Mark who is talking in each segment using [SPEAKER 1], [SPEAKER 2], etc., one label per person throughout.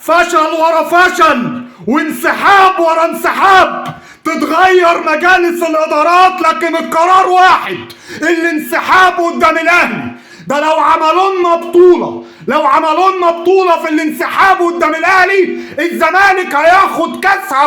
[SPEAKER 1] فشل ورا فشل وانسحاب ورا انسحاب. تتغير مجالس الادارات لكن القرار واحد، الانسحاب قدام الاهلي. ده لو عملوا لنا بطولة في الانسحاب قدام الاهلي، الزمالك هياخد كاسها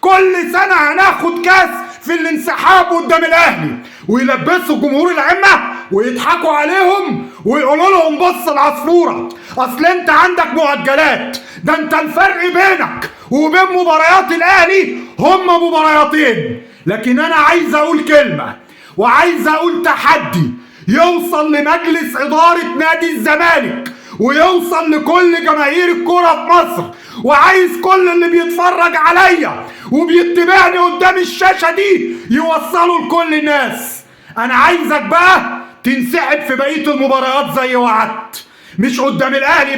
[SPEAKER 1] كل سنة هناخد كاس في الانسحاب قدام الاهلي، ويلبسوا جمهور العمة ويضحكوا عليهم ويقولوا لهم بص العصفورة، اصل انت عندك مؤجلات. ده انت الفرق بينك وبين مباريات الاهلي هم مبارياتين. لكن انا عايز اقول كلمة وعايز اقول تحدي يوصل لمجلس ادارة نادي الزمالك ويوصل لكل جماهير الكرة في مصر، وعايز كل اللي بيتفرج عليا وبيتبعني قدام الشاشة دي يوصلوا لكل الناس. انا عايزك بقى تنسحب في بقية المباريات زي وعدت، مش قدام الاهلي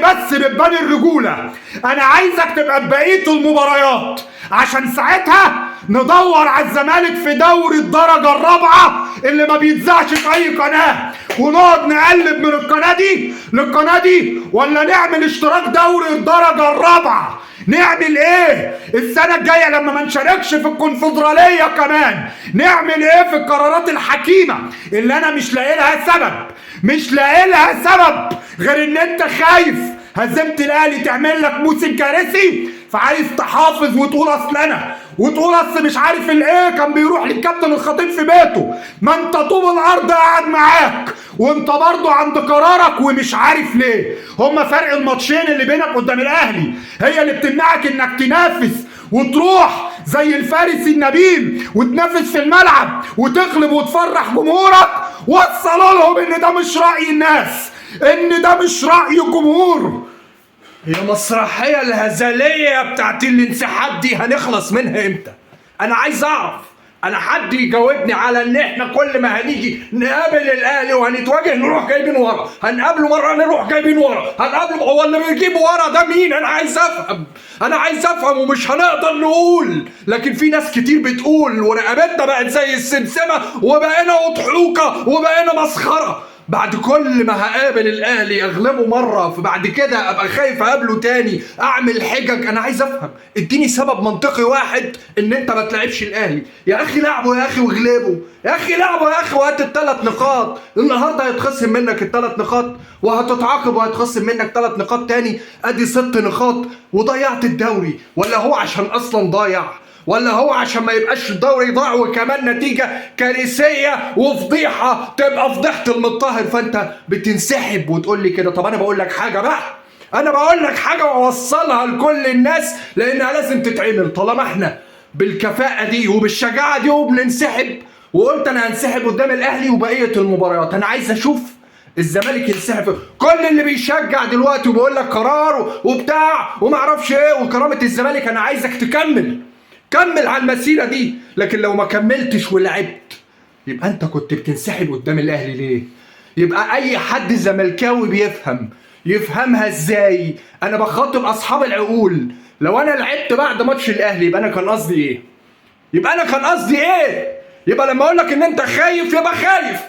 [SPEAKER 1] بس بتبان الرجولة. انا عايزك تبقى ببقية المباريات عشان ساعتها ندور على الزمالك في دوري الدرجة الرابعة اللي ما بيتذاعش في اي قناة، ونقعد نقلب من القناة دي للقناة دي، ولا نعمل اشتراك دوري الدرجة الرابعة. نعمل ايه السنة الجاية لما ما نشاركش في الكونفدرالية كمان؟ نعمل ايه في القرارات الحكيمة اللي انا مش لاقي لها سبب غير ان انت خايف هزيمة الاهلي تعمل لك موسم كارثي، فعايز تحافظ وتقول اصل مش عارف الايه كان بيروح للكابتن الخطيب في بيته. ما انت طوب الارض قاعد معاك وانت برضه عند قرارك ومش عارف ليه. هما فرق الماتشين اللي بينك قدام الاهلي هي اللي بتمنعك انك تنافس وتروح زي الفارس النبيل وتنافس في الملعب وتغلب وتفرح جمهورك. وصلوا لهم ان ده مش راي الناس، ان ده مش راي الجمهور.
[SPEAKER 2] يا مسرحية الهزلية بتاعت الانسحاب دي هنخلص منها امتى؟ انا عايز اعرف، انا حد يجاوبني على ان احنا كل ما هنيجي نقابل الاهلي وهنتواجه نروح جايبين ورا، هنقابله مرة نروح جايبين ورا، هنقابله هو اللي بيجيب ورا ده مين؟ انا عايز افهم ومش هنقدر نقول. لكن في ناس كتير بتقول ورقبتنا بقت زي السمسمة وبقينا اضحوكة وبقينا مسخرة. بعد كل ما هقابل الاهلي اغلبه مره، فبعد كده ابقى خايف اقابله تاني، اعمل حجج. انا عايز افهم، اديني سبب منطقي واحد ان انت ما تلعبش الاهلي. يا اخي لعبه يا اخي واغلبه، يا اخي لعبه يا اخي وهات ال3 نقاط. النهارده هيتخصم منك ال3 نقاط وهتتعاقب وهيتخصم منك 3 نقاط تاني، ادي 6 نقاط وضيعت الدوري. ولا هو عشان اصلا ضايع، ولا هو عشان ما يبقاش الدوري ضاع وكمان نتيجة كارثية وفضيحة تبقى فضيحة المطهر فانت بتنسحب وتقول لي كده؟ طب انا بقول لك حاجة بقى، انا بقول لك حاجة واوصلها لكل الناس لانها لازم تتعمل. طالما احنا بالكفاءة دي وبالشجاعة دي وبننسحب، وقلت انا هنسحب قدام الاهلي وبقية المباريات، انا عايز اشوف الزمالك ينسحب. كل اللي بيشجع دلوقتي وبيقول لك قرار وبتاع وما اعرفش ايه وكرامة الزمالك، انا عايزك كمل على المسيرة دي. لكن لو ما كملتش ولعبت يبقى انت كنت بتنسحب قدام الاهلي ليه؟ يبقى اي حد زملكاوي يفهمها ازاي؟ انا بخاطب اصحاب العقول. لو انا لعبت بعد ماتش الاهلي يبقى انا كان قصدي ايه؟ يبقى لما اقول لك ان انت خايف يبقى خايف.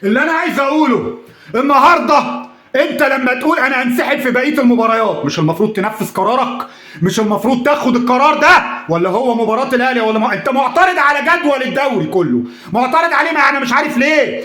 [SPEAKER 1] اللي انا عايز اقوله النهارده، انت لما تقول انا هنسحب في بقيه المباريات مش المفروض تنفذ قرارك؟ مش المفروض تاخد القرار ده؟ ولا هو مباراه الاهلي ولا انت معترض على جدول الدوري كله؟ معترض عليه؟ ما انا مش عارف ليه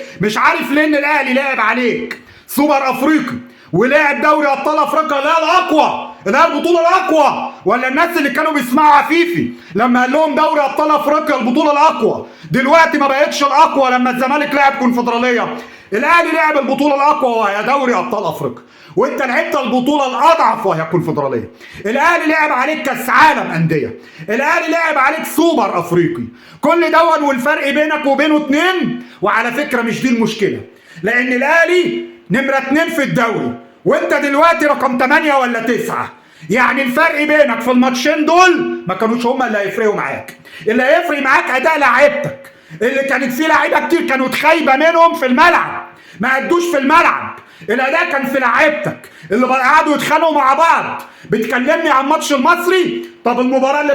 [SPEAKER 1] ان الاهلي لعب عليك سوبر افريقي ولعب دوري ابطال افريقيا اللي هي الاقوى، اللي هي البطوله الاقوى، ولا الناس اللي كانوا بيسمعوا عفيفي لما قال لهم دوري ابطال افريقيا البطوله الاقوى دلوقتي ما بقتش الاقوى لما الزمالك لعب كونفدراليه؟ الاهلي لعب البطوله الاقوى وهي دوري ابطال افريقيا، وانت لعبت البطوله الاضعف وهي كونفدراليه. الاهلي لعب عليك كاس عالم انديه، الاهلي لعب عليك سوبر افريقي، كل دون والفرق بينك وبينه 2. وعلى فكره مش دي المشكله، لان الاهلي نمره 2 في الدوري وانت دلوقتي رقم 8 ولا 9. يعني الفرق بينك في الماتشين دول ما كانوش هما اللي هيفرقوا معاك. اللي هيفرق معاك اداء لعيبتك اللي كانت فيه لعيبه كتير كانوا خايبه منهم في الملعب، ما ادوش في الملعب. الاداء كان في لعيبتك اللي قعدوا يتخانقوا مع بعض. بتكلمني عن ماتش المصري؟ طب المباراه اللي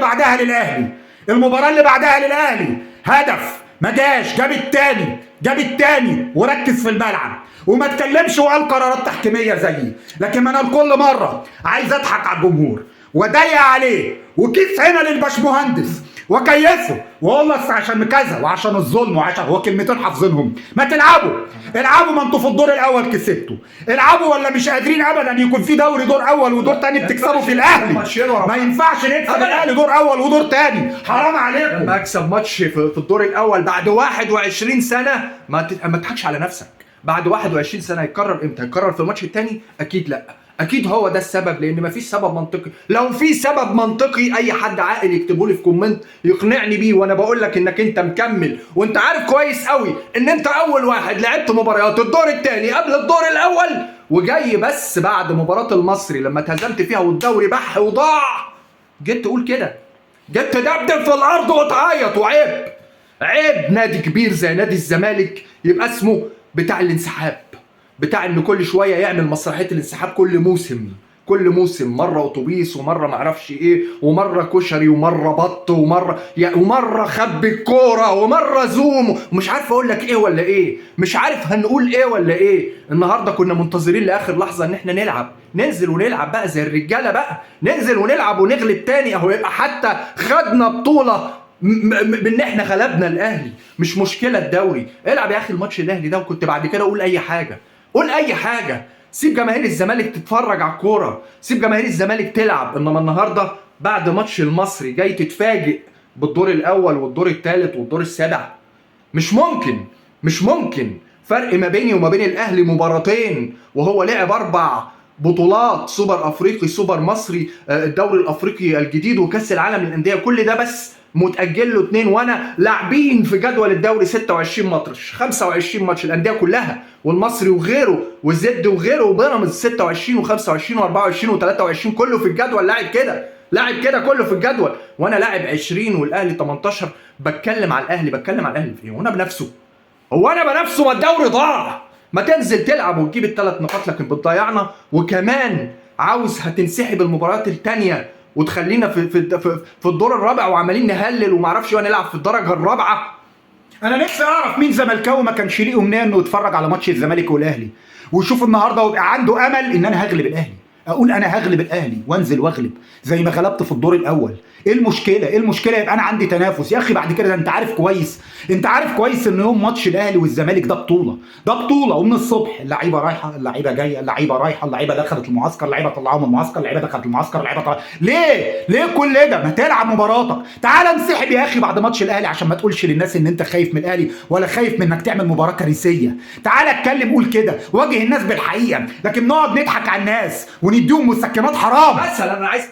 [SPEAKER 1] بعدها للاهلي هدف ما جاش، جاب التاني وركز في الملعب وما اتكلمش وقال قرارات تحكيميه زيي، لكن انا كل مره عايز اضحك على الجمهور واضيق عليه وكيس هنا للباشمهندس وكيفه واقول له عشان كذا وعشان الظلم وعشان هو كلمتين حافظينهم. ما تلعبوا، العبوا، ما انتوا في الدور الاول كسبتوا، العبوا ولا مش قادرين ابدا يكون في دوري دور اول ودور تاني بتكسبوا في الاهلي. ما ينفعش نكسب الاهلي دور اول ودور تاني، حرام عليكم.
[SPEAKER 2] لما اكسب ماتش في الدور الاول بعد 21 سنه ما تضحكش على نفسك. بعد 21 سنه هيتكرر امتى؟ هيتكرر في الماتش الثاني؟ اكيد لا. اكيد هو ده السبب، لان مفيش سبب منطقي. لو في سبب منطقي اي حد عاقل يكتبه لي في كومنت يقنعني بيه، وانا بقول لك انك انت مكمل وانت عارف كويس قوي ان انت اول واحد لعبت مباريات الدور الثاني قبل الدور الاول، وجاي بس بعد مباراه المصري لما اتهزمت فيها والدوري بح وضاع جيت تقول كده، جيت تدبدب في الارض وتعيط. وعيب، عيب نادي كبير زي نادي الزمالك يبقى اسمه بتاع الانسحاب، بتاع ان كل شويه يعمل مسرحيه الانسحاب كل موسم مره اتوبيس ومره معرفش ايه ومره كشري ومره بط ومره خب الكوره ومره زوم ومش عارف اقول لك ايه ولا ايه، مش عارف هنقول ايه ولا ايه. النهارده كنا منتظرين لاخر لحظه ان احنا نلعب، ننزل ونلعب بقى زي الرجاله بقى، ننزل ونلعب ونغلب تاني اهو، يبقى حتى خدنا بطوله بان احنا غلبنا الاهلي، مش مشكله الدوري. العب يا اخي الماتش الاهلي ده وكنت بعد كده قول اي حاجه، قول اي حاجه، سيب جماهير الزمالك تتفرج على الكوره، سيب جماهير الزمالك تلعب. انما النهارده بعد ماتش المصري جاي تتفاجئ بالدور الاول والدور الثالث والدور السابع. مش ممكن فرق ما بيني وما بين الاهلي مباراتين، وهو لعب 4 بطولات، سوبر افريقي، سوبر مصري، الدوري الافريقي الجديد وكاس العالم للانديه، كل ده بس متأجل له 2، وانا لاعبين في جدول الدوري 26 ماتش 25 ماتش الانديه كلها والمصري وغيره والزد وغيره وبيراميدز 26 و25 و24 و23 كله في الجدول، لاعب كده كله في الجدول، وانا لاعب 20 والاهلي 18. بتكلم على الاهلي في ايه؟ وانا بنفسه؟ ما الدوري ضاع. ما تنزل تلعب وتجيب ال3 نقاط، لكن بتضيعنا، وكمان عاوز هتنسحب المباريات الثانيه وتخلينا في الدور الرابع وعمالين نهلل ومعرفش نلعب في الدرجه الرابعه.
[SPEAKER 1] انا نفسي اعرف مين زملكاوي ما كانش ليه امنيه انه يتفرج على ماتش الزمالك والاهلي ويشوف النهارده ويبقى عنده امل ان انا هغلب الاهلي، اقول انا هغلب الاهلي وانزل واغلب زي ما غلبت في الدور الاول. ايه المشكله يبقى انا عندي تنافس يا اخي بعد كده. انت عارف كويس ان يوم ماتش الأهلي والزمالك ده بطوله ومن الصبح اللعيبه رايحه اللعيبه جايه، اللعيبه دخلت المعسكر، اللعيبه طلعوهم من المعسكر، اللعيبه دخلت المعسكر، ليه كل ده؟ ما تلعب مباراتك، تعال انسحب يا اخي بعد ماتش الاهلي عشان ما تقولش للناس ان انت خايف من الاهلي ولا خايف من انك تعمل مباراه كارثيه. تعال اتكلم، قول كده، واجه الناس بالحقيقه، لكن نقعد نضحك على الناس ونديهم مسكنات حرام.
[SPEAKER 2] مثلا انا عايز